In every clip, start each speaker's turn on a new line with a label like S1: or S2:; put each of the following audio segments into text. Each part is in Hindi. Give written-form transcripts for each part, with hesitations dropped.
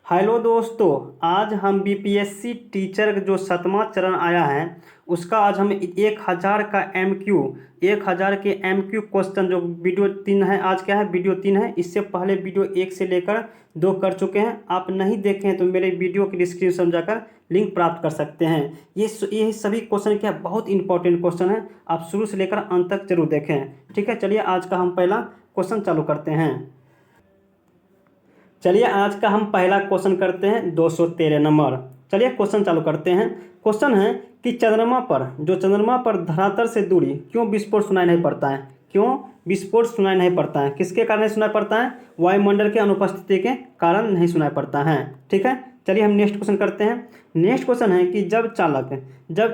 S1: हेलो दोस्तों, आज हम बीपीएससी टीचर का जो 7वां चरण आया है उसका आज हम 1000 का एमक्यू 1000 के एमक्यू क्वेश्चन जो वीडियो 3 है। आज क्या है, वीडियो 3 है। इससे पहले वीडियो 1 से लेकर 2 कर चुके हैं। आप नहीं देखे हैं तो मेरे वीडियो की डिस्क्रिप्शन में जाकर लिंक प्राप्त कर सकते हैं। ये सभी क्वेश्चन क्या बहुत इंपॉर्टेंट क्वेश्चन है, आप शुरू से लेकर अंत तक जरूर देखें। ठीक है, चलिए आज का हम पहला क्वेश्चन चालू करते हैं। चलिए आज का हम पहला क्वेश्चन करते हैं 213 नंबर। चलिए क्वेश्चन चालू करते हैं। क्वेश्चन है कि चंद्रमा पर धरातल से दूरी क्यों विस्फोट सुनाई नहीं पड़ता है। क्यों विस्फोट सुनाई नहीं पड़ता है, किसके कारण नहीं सुनाई पड़ता है? वायुमंडल के अनुपस्थिति के कारण नहीं सुनाई पड़ता है। ठीक है, चलिए हम नेक्स्ट क्वेश्चन करते हैं। नेक्स्ट क्वेश्चन है कि जब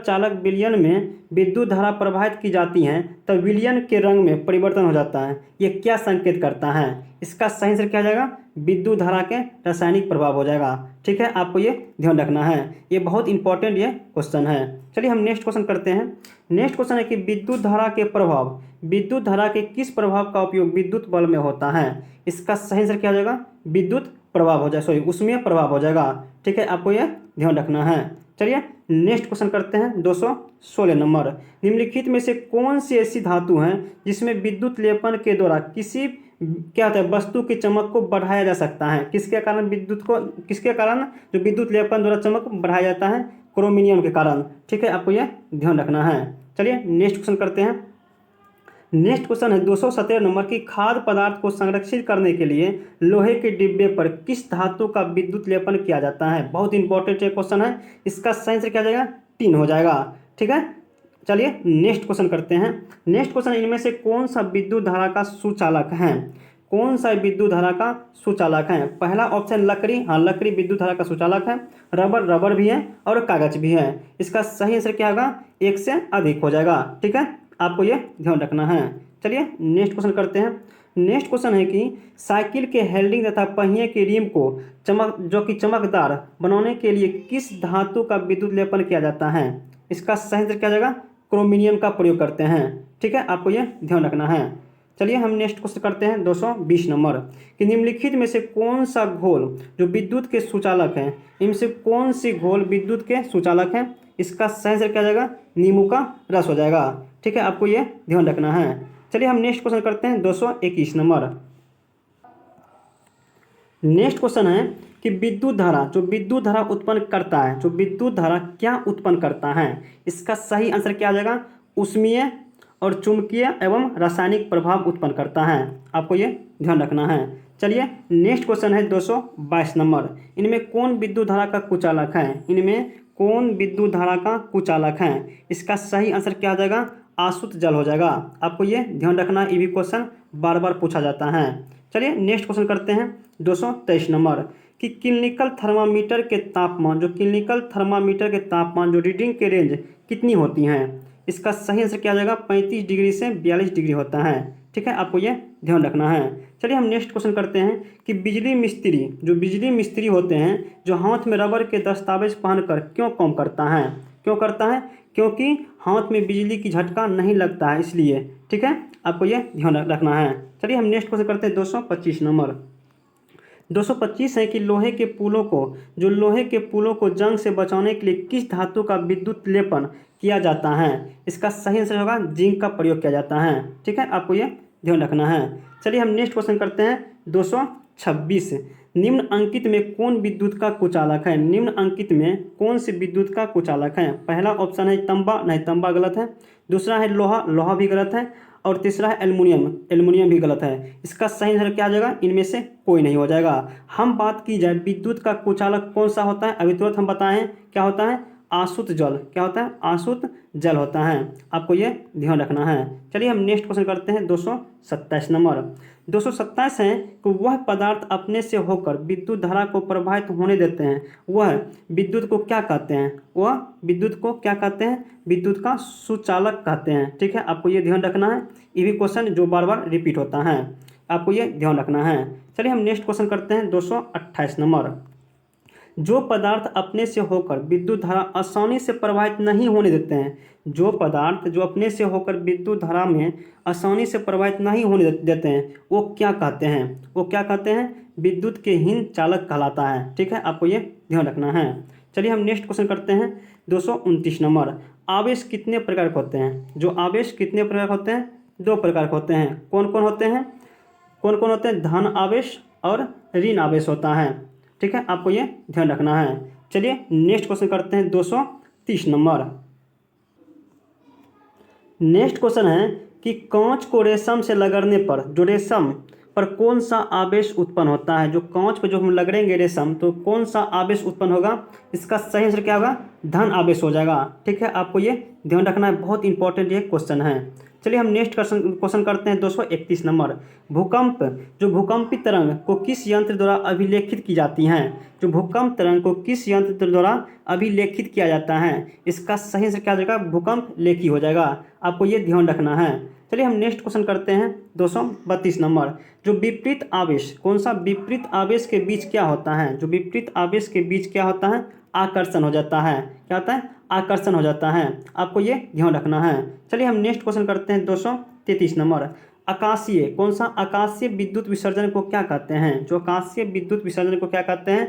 S1: चालक विलयन में विद्युत धारा प्रवाहित की जाती है तब विलयन के रंग में परिवर्तन हो जाता है। ये क्या संकेत करता है? इसका सही आंसर क्या हो जाएगा? विद्युत धारा के रासायनिक प्रभाव हो जाएगा। ठीक है, आपको ये ध्यान रखना है, ये बहुत इंपॉर्टेंट ये क्वेश्चन है। चलिए हम नेक्स्ट क्वेश्चन करते हैं। नेक्स्ट क्वेश्चन है कि विद्युत धारा के किस प्रभाव का उपयोग विद्युत बल्ब में होता है। इसका सही आंसर क्या हो जाएगा? विद्युत प्रभाव हो जाए, सॉरी उसमें प्रभाव हो जाएगा। ठीक है, आपको यह ध्यान रखना है। चलिए नेक्स्ट क्वेश्चन करते हैं 216 नंबर। निम्नलिखित में से कौन सी ऐसी धातु है जिसमें विद्युत लेपन के द्वारा किसी क्या होता है वस्तु की चमक को बढ़ाया जा सकता है। किसके कारण जो विद्युत लेपन द्वारा चमक बढ़ाया जाता है? क्रोमिनियम के कारण। ठीक है, आपको यह ध्यान रखना है। चलिए नेक्स्ट क्वेश्चन करते हैं। नेक्स्ट क्वेश्चन है 217 नंबर की खाद्य पदार्थ को संरक्षित करने के लिए लोहे के डिब्बे पर किस धातु का विद्युत लेपन किया जाता है। बहुत इंपॉर्टेंट क्वेश्चन है, इसका सही आंसर क्या जाएगा? टिन हो जाएगा। ठीक है, चलिए नेक्स्ट क्वेश्चन करते हैं। नेक्स्ट क्वेश्चन, इनमें से कौन सा विद्युत धारा का सुचालक है? कौन सा विद्युत धारा का सुचालक है? पहला ऑप्शन लकड़ी, हाँ लकड़ी विद्युत धारा का सुचालक है। रबर भी है और कागज भी है। इसका सही आंसर क्या होगा? एक से अधिक हो जाएगा। ठीक है, आपको ये ध्यान रखना है। चलिए नेक्स्ट क्वेश्चन करते हैं। नेक्स्ट क्वेश्चन है कि साइकिल के हेल्डिंग तथा पहिए के रिम को चमकदार बनाने के लिए किस धातु का विद्युत लेपन किया जाता है। इसका सही आंसर क्या हो जाएगा? क्रोमिनियम का प्रयोग करते हैं। ठीक है, आपको ये ध्यान रखना है। चलिए हम नेक्स्ट क्वेश्चन करते हैं 220 नंबर कि निम्नलिखित में से कौन सा घोल जो विद्युत के सुचालक है, इनमें से कौन सी घोल विद्युत के सुचालक है? इसका सही आंसर क्या हो जाएगा? नींबू का रस हो जाएगा। ठीक है, आपको ये ध्यान रखना है। चलिए हम नेक्स्ट क्वेश्चन करते हैं 221 नंबर। नेक्स्ट क्वेश्चन है कि विद्युत धारा उत्पन्न करता है, जो विद्युत धारा क्या उत्पन्न करता है। इसका सही आंसर क्या आ जाएगा? ऊष्मीय और चुंबकीय एवं रासायनिक प्रभाव उत्पन्न करता है। आपको ये ध्यान रखना है। चलिए नेक्स्ट क्वेश्चन है 222 नंबर। इनमें कौन विद्युत धारा का कुचालक है? इसका सही आंसर क्या आ जाएगा? आसुत जल हो जाएगा। आपको ये ध्यान रखना, ये भी क्वेश्चन बार बार पूछा जाता है। चलिए नेक्स्ट क्वेश्चन करते हैं 223 नंबर कि क्लिनिकल थर्मामीटर के तापमान जो रीडिंग के रेंज कितनी होती हैं। इसका सही आंसर क्या आ जाएगा? 35 डिग्री से 42 डिग्री होता है। ठीक है, आपको ये ध्यान रखना है। चलिए हम नेक्स्ट क्वेश्चन करते हैं कि बिजली मिस्त्री होते हैं जो हाथ में रबर के दस्तावेज पहनकर क्यों काम करता है? क्योंकि हाथ में बिजली की झटका नहीं लगता है, इसलिए। ठीक है, आपको ये ध्यान रखना है। चलिए हम नेक्स्ट क्वेश्चन करते हैं 225 नंबर। 225 है कि लोहे के पुलों को जंग से बचाने के लिए किस धातु का विद्युत लेपन किया जाता है। इसका सही आंसर होगा जिंक का प्रयोग किया जाता है। ठीक है, आपको ये ध्यान रखना है। चलिए हम नेक्स्ट क्वेश्चन करते हैं 226। निम्न अंकित में कौन विद्युत का कुचालक है? पहला ऑप्शन है तांबा, नहीं तांबा गलत है। दूसरा है लोहा भी गलत है। और तीसरा है एल्युमिनियम भी गलत है। इसका सही आंसर क्या आ जाएगा? इनमें से कोई नहीं हो जाएगा। हम बात की जाए विद्युत का कुचालक कौन सा होता है, अभी तुरंत हम बताएं क्या होता है? आसुत जल। क्या होता है? आसुत जल होता है। आपको ये ध्यान रखना है। चलिए हम नेक्स्ट क्वेश्चन करते हैं 227 नंबर। 227 है कि वह पदार्थ अपने से होकर विद्युत धारा को प्रवाहित होने देते हैं, वह विद्युत को क्या कहते हैं? विद्युत का सुचालक कहते हैं। ठीक है, आपको ये ध्यान रखना है। ये भी क्वेश्चन जो बार बार रिपीट होता है, आपको ये ध्यान रखना है। चलिए हम नेक्स्ट क्वेश्चन करते हैं 228 नंबर। जो पदार्थ अपने से होकर विद्युत धारा आसानी से प्रवाहित नहीं होने देते हैं, जो पदार्थ जो अपने से होकर विद्युत धारा में आसानी से प्रवाहित नहीं होने देते हैं, वो क्या कहते हैं? वो क्या कहते हैं? विद्युत के हीन चालक कहलाता है। ठीक है, आपको ये ध्यान रखना है। चलिए हम नेक्स्ट क्वेश्चन करते हैं 229 नंबर। आवेश कितने प्रकार के होते हैं? जो आवेश कितने प्रकार के होते हैं? 2 प्रकार के होते हैं। कौन कौन होते हैं? कौन कौन होते हैं? धन आवेश और ऋण आवेश होता है। ठीक है, आपको ये ध्यान रखना है। चलिए नेक्स्ट क्वेश्चन करते हैं 230 नंबर। नेक्स्ट क्वेश्चन है कि कांच को रेशम से रगड़ने पर जो रेशम पर कौन सा आवेश उत्पन्न होता है? जो कांच पर जो हम रगड़ेंगे रेशम, तो कौन सा आवेश उत्पन्न होगा? इसका सही आंसर क्या होगा? धन आवेश हो जाएगा। ठीक है, आपको ये ध्यान रखना है, बहुत इंपॉर्टेंट ये क्वेश्चन है। चलिए हम नेक्स्ट क्वेश्चन करते हैं 231 नंबर। भूकंप जो भूकंपी तरंग को किस यंत्र द्वारा अभिलेखित की जाती हैं? जो भूकंप तरंग को किस यंत्र द्वारा अभिलेखित किया जाता है? इसका सही आंसर क्या हो जाएगा? भूकंप लेखी हो जाएगा। आपको ये ध्यान रखना है। चलिए हम नेक्स्ट क्वेश्चन करते हैं 232 नंबर। जो विपरीत आवेश, कौन सा विपरीत आवेश के बीच क्या होता है? जो विपरीत आवेश के बीच क्या होता है? आकर्षण हो जाता है। क्या होता है? आकर्षण हो जाता है। आपको ये ध्यान रखना है। चलिए हम नेक्स्ट क्वेश्चन करते हैं 233 नंबर। आकाशीय, कौन सा आकाशीय विद्युत विसर्जन को क्या कहते हैं? जो आकाशीय विद्युत विसर्जन को क्या कहते हैं?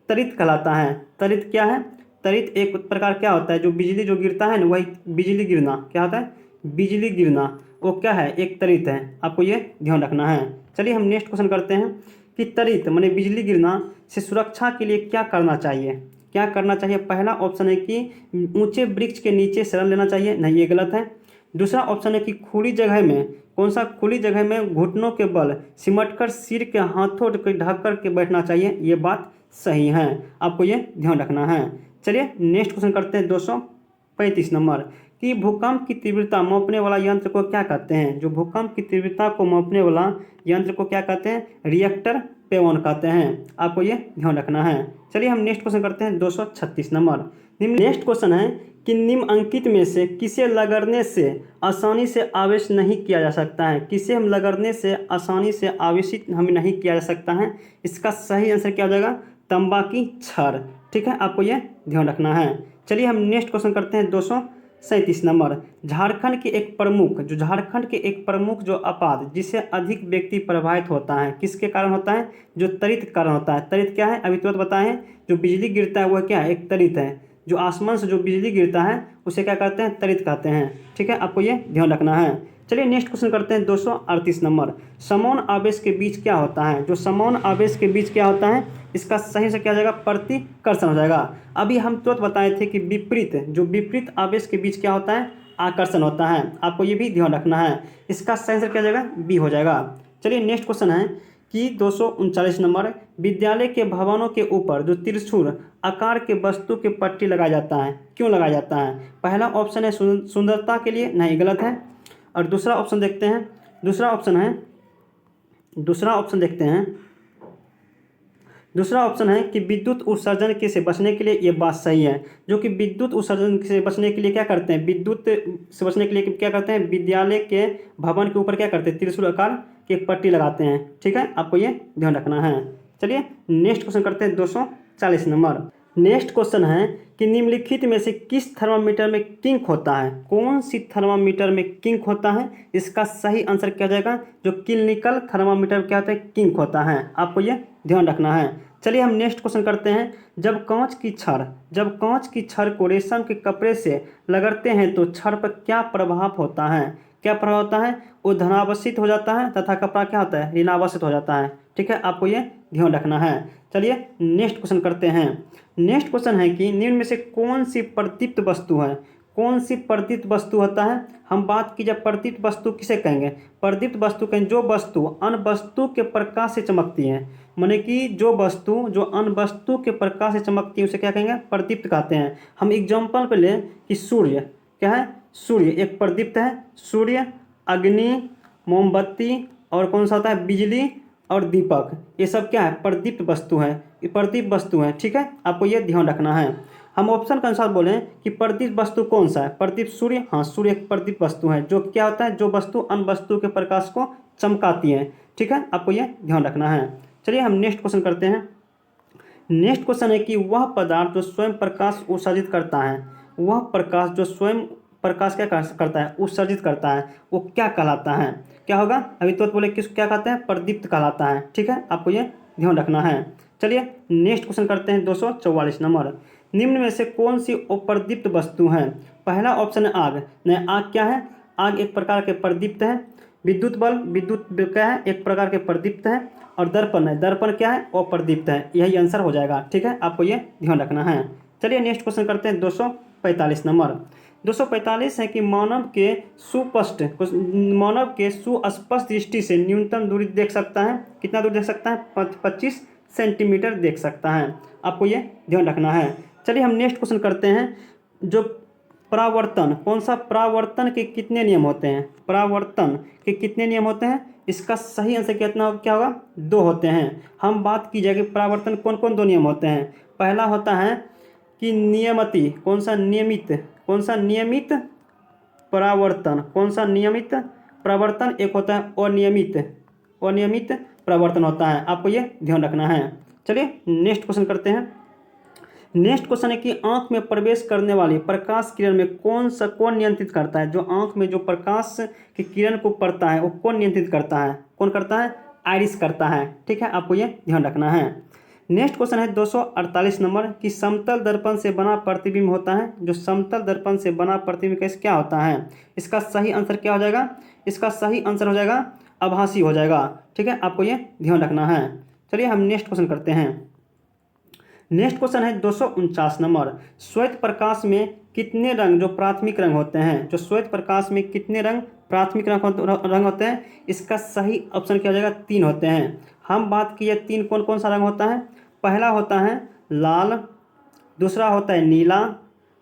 S1: त्वरित कहलाता है। त्वरित क्या है? त्वरित एक प्रकार क्या होता है? जो बिजली जो गिरता है ना, वही बिजली गिरना क्या होता है? बिजली गिरना वो क्या है? एक त्वरित है। आपको ये ध्यान रखना है। चलिए हम नेक्स्ट क्वेश्चन करते हैं कि त्वरित माने बिजली गिरना से सुरक्षा के लिए क्या करना चाहिए? क्या करना चाहिए? पहला ऑप्शन है कि ऊंचे वृक्ष के नीचे शरण लेना चाहिए, नहीं ये गलत है। दूसरा ऑप्शन है कि खुली जगह में, कौन सा? खुली जगह में घुटनों के बल सिमटकर सिर के हाथों को ढक कर के बैठना चाहिए, ये बात सही है। आपको ये ध्यान रखना है। चलिए नेक्स्ट क्वेश्चन करते हैं 235 नंबर कि भूकंप की तीव्रता मापने वाला यंत्र को क्या कहते हैं? जो भूकंप की तीव्रता को मापने वाला यंत्र को क्या कहते हैं? रिएक्टर पेवन कहते हैं। आपको ये ध्यान रखना है। चलिए हम नेक्स्ट क्वेश्चन करते हैं 236 नंबर। नेक्स्ट क्वेश्चन है कि निम्नलिखित में से किसे रगड़ने से आसानी से आवेश नहीं किया जा सकता है? किसे हम रगड़ने से आसानी से आवेशित हमें नहीं किया जा सकता है? इसका सही आंसर क्या हो जाएगा? तंबा की छड़। ठीक है, आपको ये ध्यान रखना है। चलिए हम नेक्स्ट क्वेश्चन करते हैं 237 नंबर। झारखंड के एक प्रमुख, जो झारखंड के एक प्रमुख जो आपात जिससे अधिक व्यक्ति प्रभावित होता है, किसके कारण होता है? जो त्वरित कारण होता है। त्वरित क्या है? अभी तुरंत बताए हैं, जो बिजली गिरता है वह क्या है? एक त्वरित है। जो आसमान से जो बिजली गिरता है उसे क्या कहते हैं? त्वरित कहते हैं। ठीक है, आपको ये ध्यान रखना है। चलिए नेक्स्ट क्वेश्चन करते हैं 238 नंबर। समान आवेश के बीच क्या होता है? जो समान आवेश के बीच क्या होता है? इसका सही से क्या हो जाएगा? प्रतिकर्षण हो जाएगा। अभी हम तुरंत बताए थे कि विपरीत, जो विपरीत आवेश के बीच क्या होता है? आकर्षण होता है। आपको ये भी ध्यान रखना है। इसका सही आंसर क्या हो जाएगा? बी हो जाएगा। चलिए नेक्स्ट क्वेश्चन है कि 239 नंबर। विद्यालय के भवनों के ऊपर जो त्रिशूल आकार के वस्तु के पट्टी लगाया जाता है, क्यों लगाया जाता है? पहला ऑप्शन है सुंदरता के लिए, नहीं गलत है। और दूसरा ऑप्शन देखते हैं। दूसरा ऑप्शन है कि विद्युत उत्सर्जन के से बचने के लिए, ये बात सही है। जो कि विद्युत उत्सर्जन से बचने के लिए क्या करते हैं? विद्युत से बचने के लिए क्या करते हैं? विद्यालय के भवन के ऊपर क्या करते हैं? त्रिशूल आकार की एक पट्टी लगाते हैं। ठीक है, आपको ये ध्यान रखना है। चलिए नेक्स्ट क्वेश्चन करते हैं 240 नंबर। नेक्स्ट क्वेश्चन है कि निम्नलिखित में से किस थर्मामीटर में किंक होता है? कौन सी थर्मामीटर में किंक होता है? इसका सही आंसर क्या हो जाएगा? जो क्लिनिकल थर्मामीटर क्या होता है? किंक होता है। आपको ये ध्यान रखना है। चलिए हम नेक्स्ट क्वेश्चन करते हैं। जब कांच की छड़ को रेशम के कपड़े से रगड़ते हैं तो छड़ पर क्या प्रभाव होता है? क्या प्रभाव होता है? वो धनावस्थित हो जाता है तथा कपड़ा क्या होता है? ऋणावस्थित हो जाता है। ठीक है, आपको ये ध्यान रखना है। चलिए नेक्स्ट क्वेश्चन करते हैं। नेक्स्ट क्वेश्चन है कि निम्न में से कौन सी प्रदीप्त वस्तु है? कौन सी प्रदीप्त वस्तु होता है? हम बात की जब प्रदीप्त वस्तु किसे कहेंगे? प्रदीप्त वस्तु कहेंगे जो वस्तु अन्य वस्तु के प्रकाश से चमकती है। माने कि जो वस्तु जो अन्य वस्तु के प्रकाश से चमकती है उसे क्या कहेंगे? प्रदीप्त कहते हैं। हम एग्जाम्पल पे लें कि सूर्य क्या है? सूर्य एक प्रदीप्त है। सूर्य, अग्नि, मोमबत्ती और कौन सा होता है? बिजली और दीपक, ये सब क्या है? प्रदीप्त वस्तु है। ये प्रदीप्त वस्तु है। ठीक है, आपको ये ध्यान रखना है। हम ऑप्शन के अनुसार बोलें कि प्रदीप्त वस्तु कौन सा है? प्रदीप्त सूर्य, हाँ सूर्य एक प्रदीप्त वस्तु है। जो क्या होता है? जो वस्तु अन्य वस्तु के प्रकाश को चमकाती है। ठीक है, आपको ये ध्यान रखना है। चलिए हम नेक्स्ट क्वेश्चन करते हैं। नेक्स्ट क्वेश्चन है कि वह पदार्थ जो स्वयं प्रकाश उत्सर्जित करता है, वह प्रकाश जो स्वयं प्रकाश क्या करता है, उत्सर्जित करता है, वो क्या कहलाता है? क्या होगा? अभी तो बोले किस क्या कहते हैं? प्रदीप्त कहलाता है। ठीक है, आपको ये ध्यान रखना है। चलिए नेक्स्ट क्वेश्चन करते हैं 244 नंबर। निम्न में से कौन सी अप्रदीप्त वस्तु है? पहला ऑप्शन है आग। नहीं, आग क्या है? आग एक प्रकार के प्रदीप्त है। विद्युत बल्ब, विद्युत क्या है? एक प्रकार के प्रदीप्त है। और दर्पण है, दर्पण क्या है? अप्रदीप्त है। यही आंसर हो जाएगा। ठीक है, आपको ये ध्यान रखना है। चलिए नेक्स्ट क्वेश्चन करते हैं 245 नंबर। 245 है कि मानव के सुस्पष्ट दृष्टि से न्यूनतम दूरी देख सकता है। कितना दूर देख सकता है? 25 सेंटीमीटर देख सकता है। आपको ये ध्यान रखना है। चलिए हम नेक्स्ट क्वेश्चन करते हैं। जो परावर्तन, कौन सा? परावर्तन के कितने नियम होते हैं? परावर्तन के कितने नियम होते हैं? इसका सही आंसर क्या होगा? 2 होते हैं। हम बात की जाए कि परावर्तन कौन कौन 2 नियम होते हैं। पहला होता है कि नियमति, कौन सा? नियमित, कौन सा? नियमित परावर्तन, कौन सा? नियमित परावर्तन। एक होता है अनियमित, अनियमित परावर्तन होता है। आपको ये ध्यान रखना है। चलिए नेक्स्ट क्वेश्चन करते हैं। नेक्स्ट क्वेश्चन है कि आंख में प्रवेश करने वाली प्रकाश किरण में कौन नियंत्रित करता है? जो आंख में जो प्रकाश की किरण को पड़ता है वो कौन नियंत्रित करता है? कौन करता है? आइरिस करता है। ठीक है, आपको ये ध्यान रखना है। नेक्स्ट क्वेश्चन है 248 नंबर कि समतल दर्पण से बना प्रतिबिंब होता है। जो समतल दर्पण से बना प्रतिबिंब कैसे क्या होता है? इसका सही आंसर क्या हो जाएगा? इसका सही आंसर हो जाएगा आभासी हो जाएगा। ठीक है, आपको ये ध्यान रखना है। चलिए हम नेक्स्ट क्वेश्चन करते हैं। नेक्स्ट क्वेश्चन है 249 नंबर। श्वेत प्रकाश में कितने रंग जो प्राथमिक रंग होते हैं? जो श्वेत प्रकाश में कितने रंग प्राथमिक रंग होते हैं? इसका सही ऑप्शन क्या हो जाएगा? 3 होते हैं। हम बात किए 3 कौन कौन सा रंग होता है? पहला होता है लाल, दूसरा होता है नीला,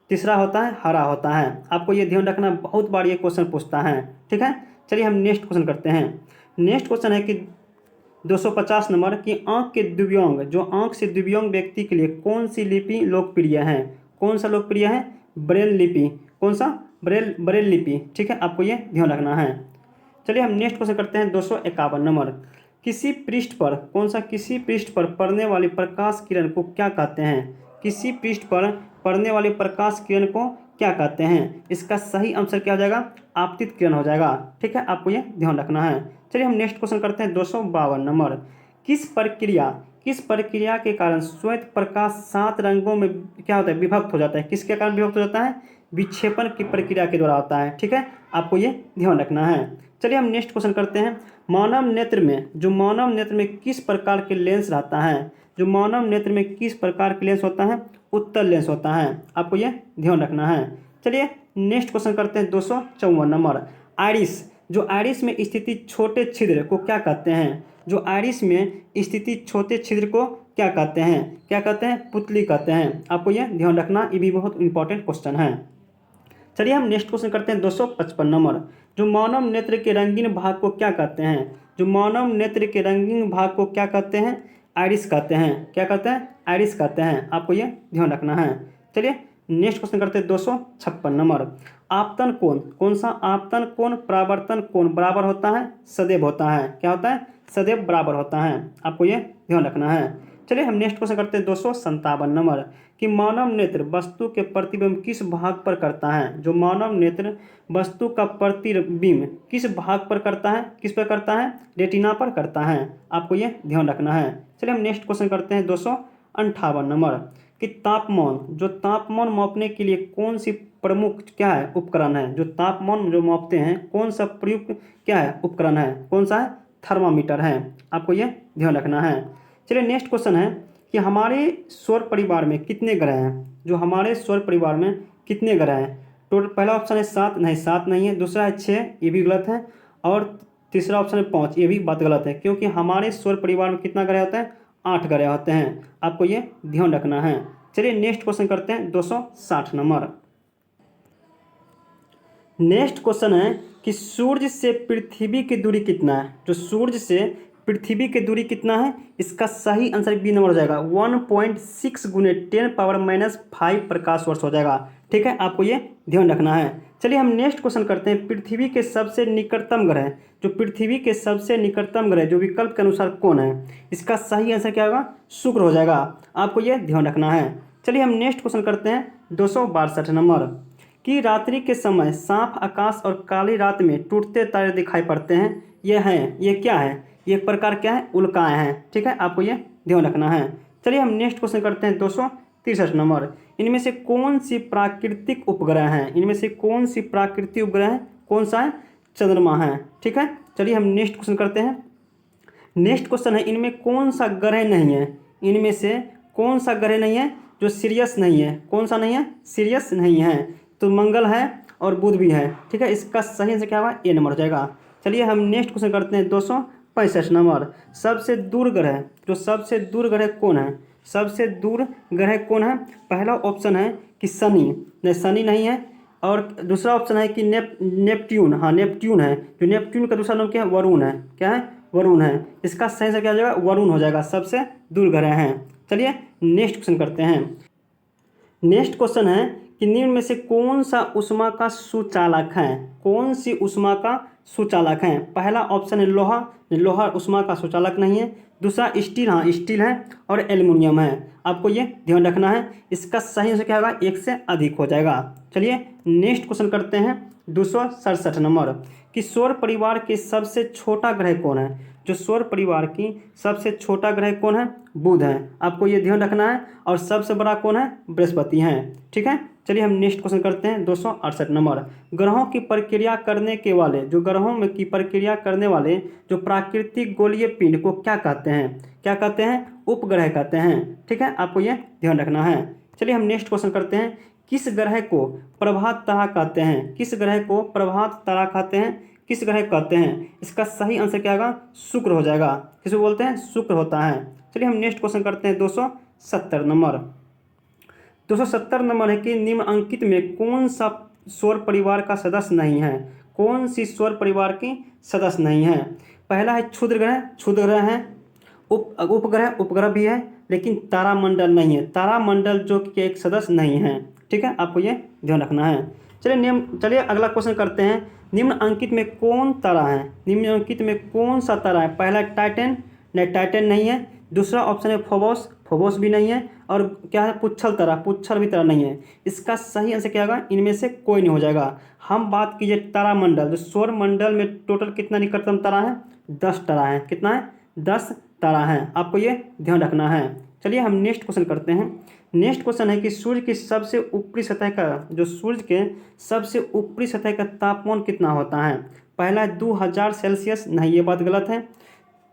S1: तीसरा होता है हरा होता है। आपको ये ध्यान रखना, बहुत बार ये क्वेश्चन पूछता है। ठीक है, चलिए हम नेक्स्ट क्वेश्चन करते हैं। नेक्स्ट क्वेश्चन है कि 250 नंबर की आंख के दिव्यांग, जो आंख से दिव्यांग व्यक्ति के लिए कौन सी लिपि लोकप्रिय है? कौन सा लोकप्रिय है? ब्रेल लिपि। कौन सा? ब्रेल लिपि। ठीक है, आपको ये ध्यान रखना है। चलिए हम नेक्स्ट क्वेश्चन करते हैं 251 नंबर। किसी पृष्ठ पर, कौन सा? किसी पृष्ठ पर पड़ने वाली प्रकाश किरण को क्या कहते हैं? किसी पृष्ठ पर पड़ने वाली प्रकाश किरण को क्या कहते हैं? इसका सही आंसर क्या हो जाएगा? आपतित किरण हो जाएगा। ठीक है, आपको ये ध्यान रखना है। चलिए हम नेक्स्ट क्वेश्चन करते हैं 252 नंबर। किस प्रक्रिया के कारण श्वेत प्रकाश 7 रंगों में क्या होता है? विभक्त हो जाता है। किसके कारण विभक्त हो जाता है? विक्षेपण की प्रक्रिया के द्वारा होता है। ठीक है, आपको ये ध्यान रखना है। चलिए हम नेक्स्ट क्वेश्चन करते हैं। मानव नेत्र में किस प्रकार के लेंस रहता है? जो मानव नेत्र में किस प्रकार के लेंस होता है? उत्तल लेंस होता है। आपको ये ध्यान रखना है। चलिए नेक्स्ट क्वेश्चन करते हैं 254 नंबर। आइरिस, जो आइरिस में स्थिति छोटे छिद्र को क्या कहते हैं? जो आइरिस में स्थिति छोटे छिद्र को क्या कहते हैं? क्या कहते हैं? पुतली कहते हैं। आपको ये ध्यान रखना, ये भी बहुत इंपॉर्टेंट क्वेश्चन है। चलिए हम नेक्स्ट क्वेश्चन करते हैं 255 नंबर। जो मानव नेत्र के रंगीन भाग को क्या कहते हैं? जो मानव नेत्र के रंगीन भाग को क्या कहते हैं? आइरिस कहते हैं। क्या कहते हैं? आइरिस कहते हैं। आपको ये ध्यान रखना है। चलिए नेक्स्ट क्वेश्चन करते हैं 256 नंबर। आपतन कोण, कौन सा? आपतन कोण परावर्तन कोण बराबर होता है? सदैव होता है। क्या होता है? सदैव बराबर होता है। आपको ये ध्यान रखना है। चलिए हम नेक्स्ट क्वेश्चन करते हैं 257 नंबर कि मानव नेत्र वस्तु के प्रतिबिंब किस भाग पर करता है? जो मानव नेत्र वस्तु का प्रतिबिंब किस भाग पर करता है? किस पर करता है? रेटिना पर करता है। आपको ये ध्यान रखना है। चलिए हम नेक्स्ट क्वेश्चन करते हैं 258 नंबर कि तापमान, जो तापमान मापने के लिए कौन सी प्रमुख क्या है? उपकरण है। जो तापमान जो मापते हैं, कौन सा प्रयुक्त क्या है? उपकरण है। कौन सा है? थर्मामीटर है। आपको ये ध्यान रखना है। चलिए नेक्स्ट क्वेश्चन है कि हमारे सौर परिवार में कितने ग्रह हैं? जो हमारे सौर परिवार में कितने ग्रह हैं? टोटल पहला ऑप्शन है 7, नहीं 7 नहीं है। दूसरा है 6, ये भी गलत है। और तीसरा ऑप्शन है 5, ये भी बात गलत है, क्योंकि हमारे सौर परिवार में कितना ग्रह होता है? 8 ग्रह होते हैं। आपको ये ध्यान रखना है। चलिए नेक्स्ट क्वेश्चन करते हैं 260 नंबर। नेक्स्ट क्वेश्चन है कि सूर्य से पृथ्वी की दूरी कितना है? जो सूर्य से पृथ्वी की दूरी कितना है, इसका सही आंसर बी नंबर हो जाएगा 1.6 गुने 10⁻⁵ प्रकाश वर्ष हो जाएगा। ठीक है, आपको ये ध्यान रखना है। चलिए हम नेक्स्ट क्वेश्चन करते हैं। पृथ्वी के सबसे निकटतम ग्रह, जो पृथ्वी के सबसे निकटतम ग्रह जो विकल्प के अनुसार कौन है, इसका सही आंसर क्या होगा, शुक्र हो जाएगा। आपको ये ध्यान रखना है। चलिए हम नेक्स्ट क्वेश्चन करते हैं 262 नंबर कि रात्रि के समय साफ आकाश और काली रात में टूटते तारे दिखाई पड़ते हैं। ये क्या है, ये एक प्रकार क्या है, उल्काएं हैं। ठीक है, आपको ये ध्यान रखना है। चलिए हम नेक्स्ट क्वेश्चन करते हैं 263 नंबर। इनमें से कौन सी प्राकृतिक उपग्रह हैं, इनमें से कौन सी प्राकृतिक उपग्रह है, कौन सा है, चंद्रमा है। ठीक है, चलिए हम नेक्स्ट क्वेश्चन करते हैं। नेक्स्ट क्वेश्चन है इनमें कौन सा ग्रह नहीं है, इनमें से कौन सा ग्रह नहीं है जो सीरियस नहीं है, कौन सा नहीं है, सीरियस नहीं है। तो मंगल है और बुध भी है। ठीक है, इसका सही आंसर क्या होगा, ए नंबर हो जाएगा। चलिए हम नेक्स्ट क्वेश्चन करते हैं 265 नंबर। सबसे दूर ग्रह, जो सबसे दूर ग्रह कौन है, सबसे दूर ग्रह कौन है। पहला ऑप्शन है कि शनि, नहीं शनि नहीं है। और दूसरा ऑप्शन है कि नेपट्यून, हाँ नेपट्यून है। जो नेपट्यून का दूसरा नाम क्या है, वरुण है। क्या है, वरुण है। इसका सही आंसर क्या हो जाएगा, वरुण हो जाएगा, सबसे दूर ग्रह हैं। चलिए नेक्स्ट क्वेश्चन करते हैं। नेक्स्ट क्वेश्चन है कि निम्न में से कौन सा ऊष्मा का सुचालक है, कौन सी ऊष्मा का सुचालक है। पहला ऑप्शन है लोहा, लोहा ऊष्मा का सुचालक नहीं है। दूसरा स्टील, हाँ स्टील है। और एल्युमिनियम है। आपको ये ध्यान रखना है। इसका सही आंसर क्या होगा, एक से अधिक हो जाएगा। चलिए नेक्स्ट क्वेश्चन करते हैं 267 नंबर कि सौर परिवार के सबसे छोटा ग्रह कौन है। जो सौर परिवार की सबसे छोटा ग्रह कौन है, बुध है। आपको ये ध्यान रखना है। और सबसे बड़ा कौन है, बृहस्पति है। ठीक है, चलिए हम नेक्स्ट क्वेश्चन करते हैं 268 नंबर। ग्रहों की प्रक्रिया करने के वाले, जो ग्रहों में की प्रक्रिया करने वाले जो प्राकृतिक गोलीय पिंड को क्या कहते हैं, क्या कहते हैं, उपग्रह कहते हैं। ठीक है, आपको ये ध्यान रखना है। चलिए हम नेक्स्ट क्वेश्चन करते हैं। किस ग्रह को प्रभात तारा कहते हैं, किस ग्रह को प्रभात तारा कहते हैं, किस ग्रह कहते हैं। इसका सही आंसर क्या होगा, शुक्र हो जाएगा। किसको बोलते हैं, शुक्र होता है। चलिए हम नेक्स्ट क्वेश्चन करते हैं 270 नंबर। 270 नंबर है कि निम्नलिखित में कौन सा सौर परिवार का सदस्य नहीं है, कौन सी सौर परिवार की सदस्य नहीं है। पहला है क्षुद्र ग्रह, क्षुद्र ग्रह है। उपग्रह, उपग्रह भी है, लेकिन तारामंडल नहीं है, तारामंडल जो कि एक सदस्य नहीं है। ठीक है, आपको ये ध्यान रखना है। चलिए अगला क्वेश्चन करते हैं। निम्नलिखित में कौन तारा है, निम्नलिखित में कौन सा तारा है। पहला टाइटन, नहीं टाइटन नहीं है। दूसरा ऑप्शन है फोबोस, फोबोस भी नहीं है। और क्या है, पुच्छल तारा, पुच्छल भी तारा नहीं है। इसका सही आंसर क्या होगा, इनमें से कोई नहीं हो जाएगा। हम बात कीजिए तारामंडल, जो सौर मंडल में टोटल कितना निकटतम तारा है, 10 तारा है। कितना है, 10 तारा है। आपको ये ध्यान रखना है। चलिए हम नेक्स्ट क्वेश्चन करते हैं। नेक्स्ट क्वेश्चन है कि सूर्य की सबसे ऊपरी सतह का, जो सूर्य के सबसे ऊपरी सतह का तापमान कितना होता है। पहला है 2000 सेल्सियस, नहीं ये बात गलत है।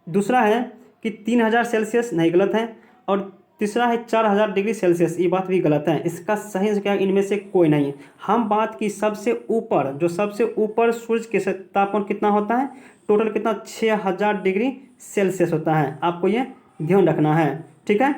S1: दूसरा है कि 3000 सेल्सियस, नहीं गलत है। और तीसरा है 4000 डिग्री सेल्सियस, ये बात भी गलत है। इसका सही आंसर क्या है, इनमें से कोई नहीं है। हम बात की सबसे ऊपर, जो सबसे ऊपर सूर्य के तापमान कितना होता है, टोटल कितना, 6000 डिग्री सेल्सियस होता है। आपको ये ध्यान रखना है। ठीक है,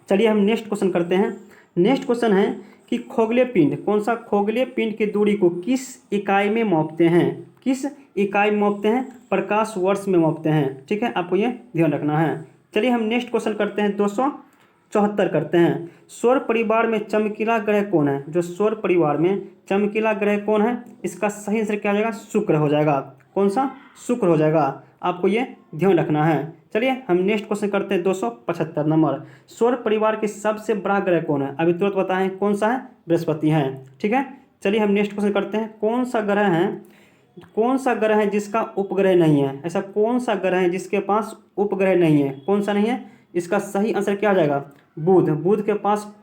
S1: चलिए हम नेक्स्ट क्वेश्चन करते हैं। नेक्स्ट क्वेश्चन है कि खगोलीय पिंड, कौन सा खगोलीय पिंड की दूरी को किस इकाई में मापते हैं, किस इकाई में मापते हैं, प्रकाश वर्ष में मापते हैं। ठीक है, आपको ये ध्यान रखना है। चलिए हम नेक्स्ट क्वेश्चन करते हैं 274 करते हैं। सौर परिवार में चमकीला ग्रह कौन है, जो सौर परिवार में चमकीला ग्रह कौन है। इसका सही आंसर क्या हो जाएगा, शुक्र हो जाएगा। कौन सा, शुक्र हो जाएगा। आपको ये ध्यान रखना है। चलिए हम नेक्स्ट क्वेश्चन करते हैं 275 नंबर। सौर परिवार के सबसे बड़ा ग्रह कौन है, अभी तुरंत बताएं कौन सा है, बृहस्पति है। ठीक है, चलिए हम नेक्स्ट क्वेश्चन करते हैं। कौन सा ग्रह है, कौन सा ग्रह है जिसका उपग्रह नहीं है, ऐसा कौन सा ग्रह है जिसके पास उपग्रह नहीं है, कौन सा नहीं है। इसका सही आंसर क्या हो जाएगा, बुध, बुध के पास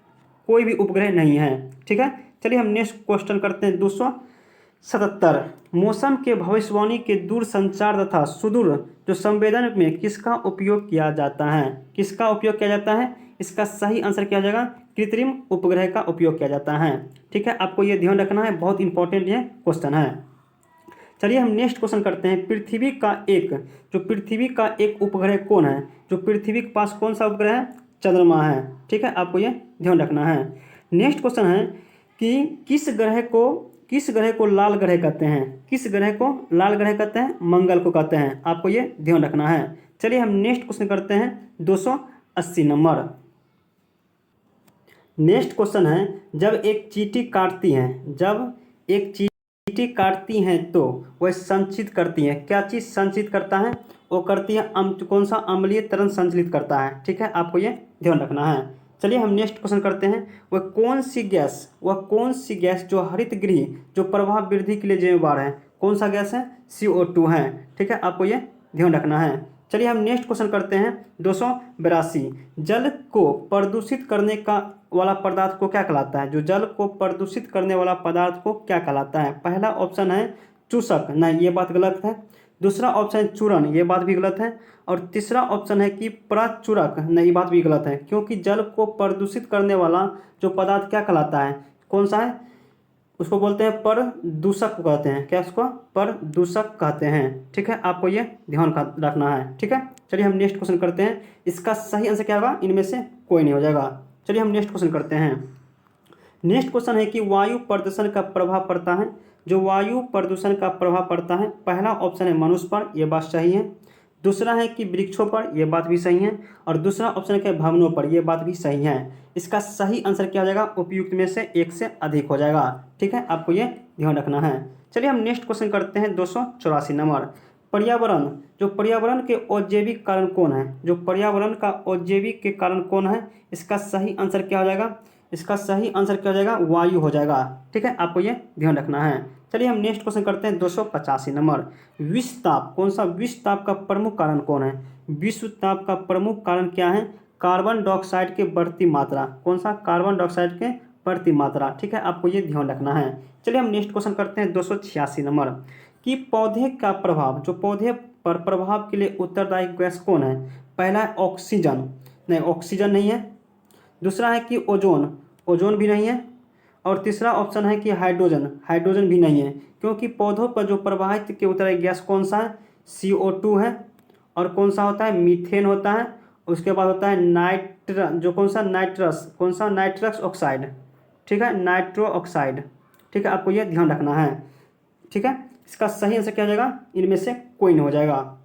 S1: कोई भी उपग्रह नहीं है। ठीक है, चलिए हम नेक्स्ट क्वेश्चन करते हैं 277। मौसम के भविष्यवाणी के दूर संचार तथा सुदूर जो संवेदन में किसका उपयोग किया जाता है, किसका उपयोग किया जाता है। इसका सही आंसर क्या हो जाएगा, कृत्रिम उपग्रह का उपयोग किया जाता है। ठीक है, आपको ये ध्यान रखना है, बहुत इंपॉर्टेंट ये क्वेश्चन है। चलिए हम नेक्स्ट क्वेश्चन करते हैं। पृथ्वी का एक, जो पृथ्वी का एक उपग्रह कौन है, जो पृथ्वी के पास कौन सा उपग्रह है, चंद्रमा है। ठीक है, आपको ये ध्यान रखना है। नेक्स्ट क्वेश्चन है कि किस ग्रह को लाल ग्रह कहते हैं, किस ग्रह को लाल ग्रह कहते हैं, मंगल को कहते हैं। आपको ये ध्यान रखना है। चलिए हम नेक्स्ट क्वेश्चन करते हैं 280 नंबर। नेक्स्ट क्वेश्चन है, जब एक चींटी काटती हैं, जब एक चींटी काटती हैं तो वह संचित करती है। क्या चीज़ संचित करता है? वो करती है कौन सा अम्लीय तरल संचलित करता है। ठीक है, आपको ये ध्यान रखना है। चलिए हम नेक्स्ट क्वेश्चन करते हैं, वह कौन सी गैस जो हरित गृह जो प्रभाव वृद्धि के लिए जिम्मेवार है, कौन सा गैस है? CO2 है। ठीक है, आपको ये ध्यान रखना है। चलिए हम नेक्स्ट क्वेश्चन करते हैं 282। जल को प्रदूषित करने का वाला पदार्थ को क्या कहलाता है? जो जल को प्रदूषित करने वाला पदार्थ को क्या कहलाता है? पहला ऑप्शन है चूषक, नहीं ये बात गलत है। दूसरा ऑप्शन है चूर्ण, ये बात भी गलत है। और तीसरा ऑप्शन है कि प्रचुरक, नहीं ये बात भी गलत है, क्योंकि जल को प्रदूषित करने वाला जो पदार्थ क्या कहलाता है, कौन सा है? उसको बोलते हैं प्रदूषक कहते हैं। क्या उसको? प्रदूषक कहते हैं। ठीक है, आपको ये ध्यान रखना है। ठीक है, चलिए हम नेक्स्ट क्वेश्चन करते हैं। इसका सही आंसर क्या होगा? इनमें से कोई नहीं हो जाएगा। चलिए हम नेक्स्ट क्वेश्चन करते हैं। नेक्स्ट क्वेश्चन है कि वायु प्रदूषण का प्रभाव पड़ता है, जो वायु प्रदूषण का प्रभाव पड़ता है, पहला ऑप्शन है मनुष्य पर, यह बात सही है। दूसरा है कि वृक्षों पर, यह बात भी सही है। और दूसरा ऑप्शन है कि भवनों पर, यह बात भी सही है। इसका सही आंसर क्या हो जाएगा? उपयुक्त में से एक से अधिक हो जाएगा। ठीक है, आपको ये ध्यान रखना है। चलिए हम नेक्स्ट क्वेश्चन करते हैं 284 नंबर। पर्यावरण, जो पर्यावरण के औद्योगिक कारण कौन है? जो पर्यावरण का औद्योगिक के कारण कौन है? इसका सही आंसर क्या हो जाएगा? इसका सही आंसर क्या हो जाएगा? वायु हो जाएगा। ठीक है, आपको ये ध्यान रखना है। चलिए हम नेक्स्ट क्वेश्चन करते हैं 285 नंबर। विश्व ताप, कौन सा विश्व ताप का प्रमुख कारण कौन है? विश्व ताप का प्रमुख कारण क्या है? कार्बन डाइऑक्साइड के बढ़ती मात्रा। कौन सा? कार्बन डाइऑक्साइड के बढ़ती मात्रा। ठीक है, आपको ये ध्यान रखना है। चलिए हम नेक्स्ट क्वेश्चन करते हैं 286 नंबर कि पौधे का प्रभाव, जो पौधे पर प्रभाव के लिए उत्तरदायी गैस कौन है? पहला है ऑक्सीजन, नहीं ऑक्सीजन नहीं है। दूसरा है कि ओजोन, ओजोन भी नहीं है। और तीसरा ऑप्शन है कि हाइड्रोजन, हाइड्रोजन भी नहीं है। क्योंकि पौधों पर जो प्रवाहित के उत्तरदायी गैस कौन सा है? CO2 है। और कौन सा होता है? मीथेन होता है। उसके बाद होता है जो कौन सा? नाइट्रस, कौन सा? Nitrous oxide. ठीक है, नाइट्रो ऑक्साइड। ठीक है, आपको ये ध्यान रखना है। ठीक है, इसका सही आंसर क्या हो जाएगा? इनमें से कोई नहीं हो जाएगा।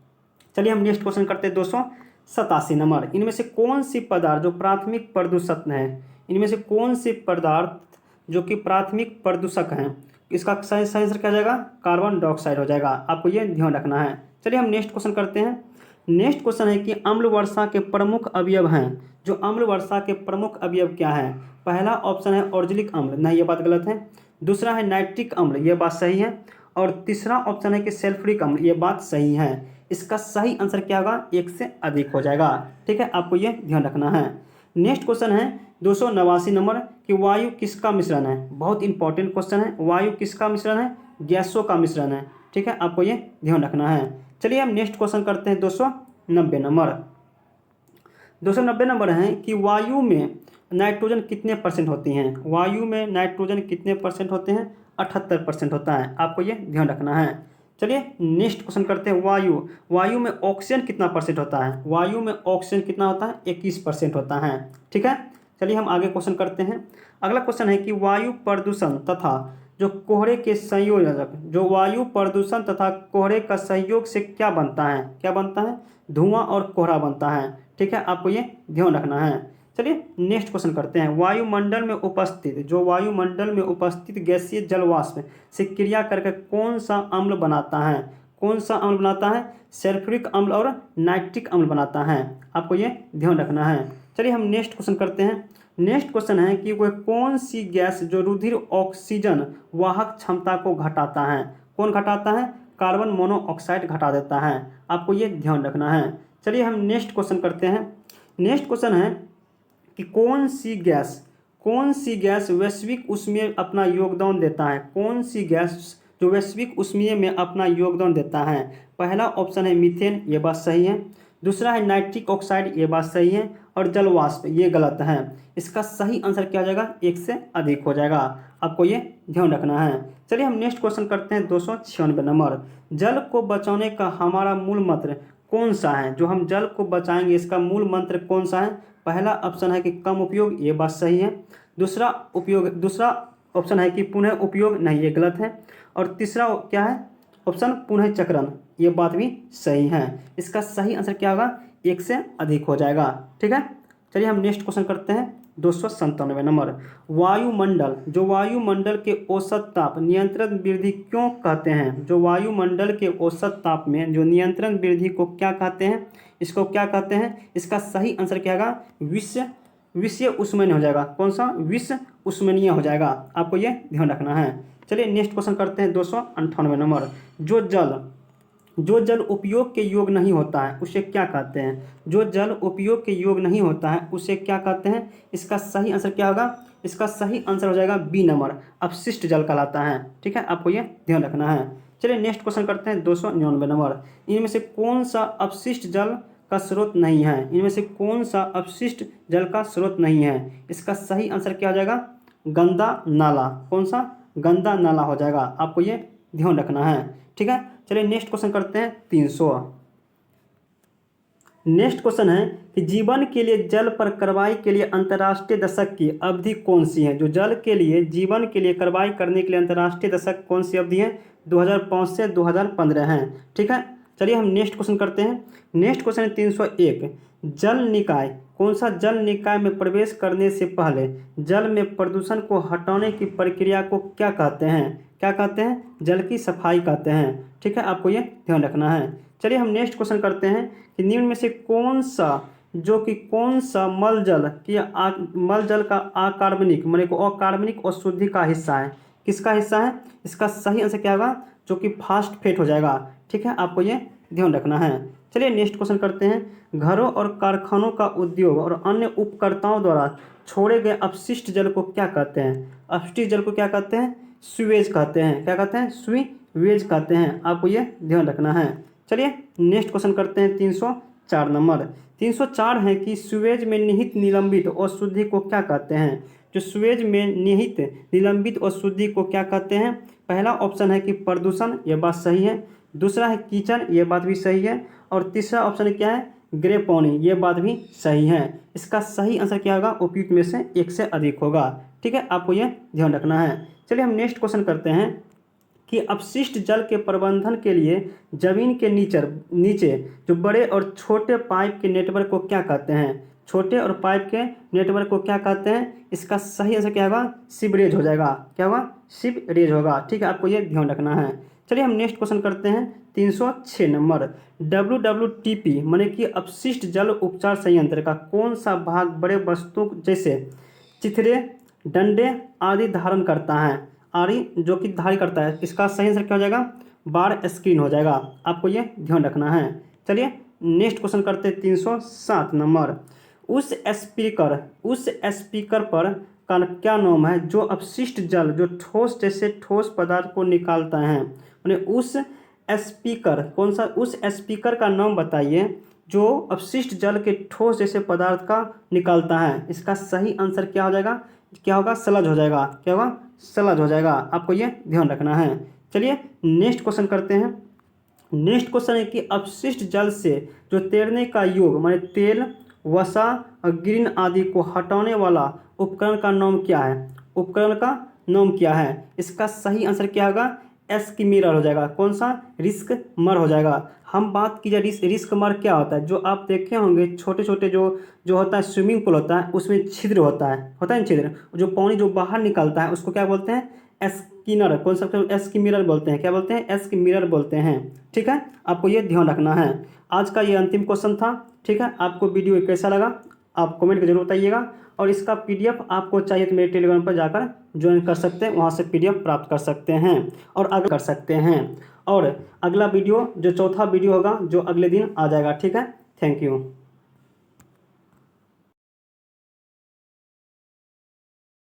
S1: चलिए हम नेक्स्ट क्वेश्चन करते हैं 287 नंबर। इनमें से कौन सी पदार्थ जो प्राथमिक प्रदूषक है? इनमें से कौन सी पदार्थ जो कि प्राथमिक प्रदूषक हैं? इसका सही आंसर क्या हो जाएगा? कार्बन डाइऑक्साइड हो जाएगा। आपको ये ध्यान रखना है। चलिए हम नेक्स्ट क्वेश्चन करते हैं। नेक्स्ट क्वेश्चन है कि अम्ल वर्षा के प्रमुख अवयव हैं। जो अम्ल वर्षा के प्रमुख अवयव क्या है? पहला ऑप्शन है ऑर्जेलिक अम्ल, नहीं ये बात गलत है। दूसरा है नाइट्रिक अम्ल, ये बात सही है। और तीसरा ऑप्शन है कि सल्फ्यूरिक अम्ल, ये बात सही है। इसका सही आंसर क्या होगा? एक से अधिक हो जाएगा। ठीक है, आपको ये ध्यान रखना है। नेक्स्ट क्वेश्चन है 289 नंबर कि वायु किसका मिश्रण है? बहुत इंपॉर्टेंट क्वेश्चन है। वायु किसका मिश्रण है? गैसों का मिश्रण है। ठीक है, आपको ये ध्यान रखना है। चलिए हम नेक्स्ट क्वेश्चन करते हैं 290 नंबर। 290 नंबर है कि वायु में नाइट्रोजन कितने परसेंट होती हैं? वायु में नाइट्रोजन कितने परसेंट होते हैं? 78% होता है। आपको ये ध्यान रखना है। चलिए नेक्स्ट क्वेश्चन करते हैं। वायु में ऑक्सीजन कितना परसेंट होता है? वायु में ऑक्सीजन कितना होता है? 21% होता है। ठीक है, चलिए हम आगे क्वेश्चन करते हैं। अगला क्वेश्चन है कि वायु प्रदूषण तथा जो कोहरे के संयोजक, जो वायु प्रदूषण तथा कोहरे का सहयोग से क्या बनता है? क्या बनता है? धुआं और कोहरा बनता है। ठीक है, आपको ये ध्यान रखना है। चलिए नेक्स्ट क्वेश्चन करते हैं। वायुमंडल में उपस्थित गैसीय जलवाष्प से क्रिया करके कौन सा अम्ल बनाता है? कौन सा अम्ल बनाता है? सल्फ्यूरिक अम्ल और नाइट्रिक अम्ल बनाता है। आपको ये ध्यान रखना है। चलिए हम नेक्स्ट क्वेश्चन करते हैं। नेक्स्ट क्वेश्चन है कि वह कौन सी गैस जो रुधिर ऑक्सीजन वाहक क्षमता को घटाता है? कौन घटाता है? कार्बन मोनोऑक्साइड घटा देता है। आपको ये ध्यान रखना है। चलिए हम नेक्स्ट क्वेश्चन करते हैं। नेक्स्ट क्वेश्चन है कि कौन सी गैस वैश्विक ऊष्मीय अपना योगदान देता है? कौन सी गैस जो वैश्विक ऊष्मीय में अपना योगदान देता है? पहला ऑप्शन है मीथेन, ये बात सही है। दूसरा है नाइट्रिक ऑक्साइड, ये बात सही है। और जलवाष्प, ये गलत है। इसका सही आंसर क्या हो जाएगा? एक से अधिक हो जाएगा। आपको ये ध्यान रखना है। चलिए हम नेक्स्ट क्वेश्चन करते हैं 296 नंबर। जल को बचाने का हमारा मूल मंत्र कौन सा है? जो हम जल को बचाएंगे इसका मूल मंत्र कौन सा है? पहला ऑप्शन है कि कम उपयोग, ये बात सही है। दूसरा ऑप्शन है कि पुनः उपयोग, नहीं ये गलत है। और तीसरा क्या है? ऑप्शन पुनः चक्रण, ये बात भी सही है। इसका सही आंसर क्या होगा, 1 से अधिक हो जाएगा। ठीक है, चलिए हम नेक्स्ट क्वेश्चन करते हैं 297 नंबर। वायुमंडल, जो वायुमंडल के औसत ताप नियंत्रण वृद्धि क्यों कहते हैं? जो वायुमंडल के औसत ताप में जो नियंत्रण वृद्धि को क्या कहते हैं, इसको क्या कहते हैं? इसका सही आंसर क्या होगा, विषय उष्मनीय हो जाएगा। कौन सा? विषय उष्मनीय हो जाएगा, आपको ये ध्यान रखना है। चलिए नेक्स्ट क्वेश्चन करते हैं 298 नंबर। जो जल उपयोग के योग नहीं होता है उसे क्या कहते हैं? जो जल उपयोग के योग नहीं होता है उसे क्या कहते हैं? इसका सही आंसर क्या होगा? इसका सही आंसर हो जाएगा बी नंबर, अपशिष्ट जल कहलाता है। ठीक है, आपको ये ध्यान रखना है। चलिए नेक्स्ट क्वेश्चन करते हैं 299 नंबर। इनमें से कौन सा अपशिष्ट जल का स्रोत नहीं है? इनमें से कौन सा अपशिष्ट जल का स्रोत नहीं है? इसका सही आंसर क्या हो जाएगा? गंदा नाला। कौन सा? गंदा नाला हो जाएगा, आपको ये ध्यान रखना है। ठीक है, चलिए नेक्स्ट क्वेश्चन करते हैं 300। नेक्स्ट क्वेश्चन है कि जीवन के लिए जल पर कार्रवाई के लिए अंतर्राष्ट्रीय दशक की अवधि कौन सी है? जो जल के लिए जीवन के लिए कार्रवाई करने के लिए अंतर्राष्ट्रीय दशक कौन सी अवधि है? 2005 से 2015 है। ठीक है, चलिए हम नेक्स्ट क्वेश्चन करते हैं। नेक्स्ट क्वेश्चन है 301। जल निकाय, कौन सा जल निकाय में प्रवेश करने से पहले जल में प्रदूषण को हटाने की प्रक्रिया को क्या कहते हैं? क्या कहते हैं? जल की सफाई कहते हैं। ठीक है, आपको ये ध्यान रखना है। चलिए हम नेक्स्ट क्वेश्चन करते हैं कि निम्न में से कौन सा मल जल का अकार्बनिक माने को अकार्बनिक अशुद्धि का हिस्सा है? किसका हिस्सा है? इसका सही आंसर क्या होगा? जो कि फास्फेट हो जाएगा। ठीक है, आपको ये ध्यान रखना है। चलिए नेक्स्ट क्वेश्चन करते हैं। घरों और कारखानों का उद्योग और अन्य उपकर्ताओं द्वारा छोड़े गए अपशिष्ट जल को क्या कहते हैं? अपशिष्ट जल को क्या कहते हैं? सीवेज कहते हैं। क्या कहते हैं? सीवेज कहते हैं, आपको ये ध्यान रखना है। चलिए नेक्स्ट क्वेश्चन करते हैं 304 नंबर। 304 है कि सीवेज में निहित निलंबित अशुद्धि को क्या कहते हैं? जो सीवेज में निहित निलंबित अशुद्धि को क्या कहते हैं? पहला ऑप्शन है कि प्रदूषण, ये बात सही है। दूसरा है कीचड़, ये बात भी सही है। और तीसरा ऑप्शन क्या है? ग्रे पानी, ये बात भी सही है। इसका सही आंसर क्या होगा? उपयुक्त में से 1 से अधिक होगा। ठीक है, आपको ये ध्यान रखना है। चलिए हम नेक्स्ट क्वेश्चन करते हैं कि अपशिष्ट जल के प्रबंधन के लिए जमीन के नीचे जो बड़े और छोटे पाइप के नेटवर्क को क्या कहते हैं? छोटे और पाइप के नेटवर्क को क्या कहते हैं? इसका सही आंसर क्या होगा? सीवरेज हो जाएगा। क्या होगा? सीवरेज होगा। ठीक है, आपको ये ध्यान रखना है। चलिए हम नेक्स्ट क्वेश्चन करते हैं 306 नंबर। WWTP माने कि अपशिष्ट जल उपचार संयंत्र का कौन सा भाग बड़े वस्तुओं जैसे चिथड़े, डंडे आदि धारण करता है? जो कि धारी करता है। इसका सही आंसर क्या हो जाएगा? बार स्क्रीन हो जाएगा, आपको ये ध्यान रखना है। चलिए नेक्स्ट क्वेश्चन करते हैं 307 नंबर। उस स्पीकर पर का क्या नाम है जो अपशिष्ट जल जो ठोस जैसे ठोस पदार्थ को निकालता है? माने उस स्पीकर, कौन सा? उस स्पीकर का नाम बताइए जो अपशिष्ट जल के ठोस जैसे पदार्थ का निकालता है। इसका सही आंसर क्या हो जाएगा? क्या होगा? स्लज हो जाएगा। क्या होगा? स्लज हो जाएगा, आपको ये ध्यान रखना है। चलिए नेक्स्ट क्वेश्चन करते हैं। नेक्स्ट क्वेश्चन है कि अपशिष्ट जल से जो तैरने का योग माने तेल, वसा और गिरिन आदि को हटाने वाला उपकरण का नाम क्या है? उपकरण का नाम क्या है? इसका सही आंसर क्या होगा? एस्किमिरर हो जाएगा। कौन सा? रिस्क-मर हो जाएगा। हम बात की जाए रिस्क-मर क्या होता है? जो आप देखे होंगे छोटे छोटे जो होता है स्विमिंग पूल होता है, उसमें छिद्र होता है ना छिद्र, जो पानी जो बाहर निकलता है उसको क्या बोलते हैं? एस्किनर। कौन सा? एस्किमिरर बोलते हैं। क्या बोलते हैं? एस्किमिरर बोलते हैं। ठीक है, आपको ये ध्यान रखना है। आज का ये अंतिम क्वेश्चन था। ठीक है, आपको वीडियो कैसा लगा आप कमेंट में जरूर बताइएगा। और इसका PDF आपको चाहिए तो मेरे टेलीग्राम पर जाकर ज्वाइन कर सकते हैं, वहाँ से PDF प्राप्त कर सकते हैं और आगे कर सकते हैं। और अगला वीडियो जो चौथा वीडियो होगा जो अगले दिन आ जाएगा। ठीक है, थैंक यू।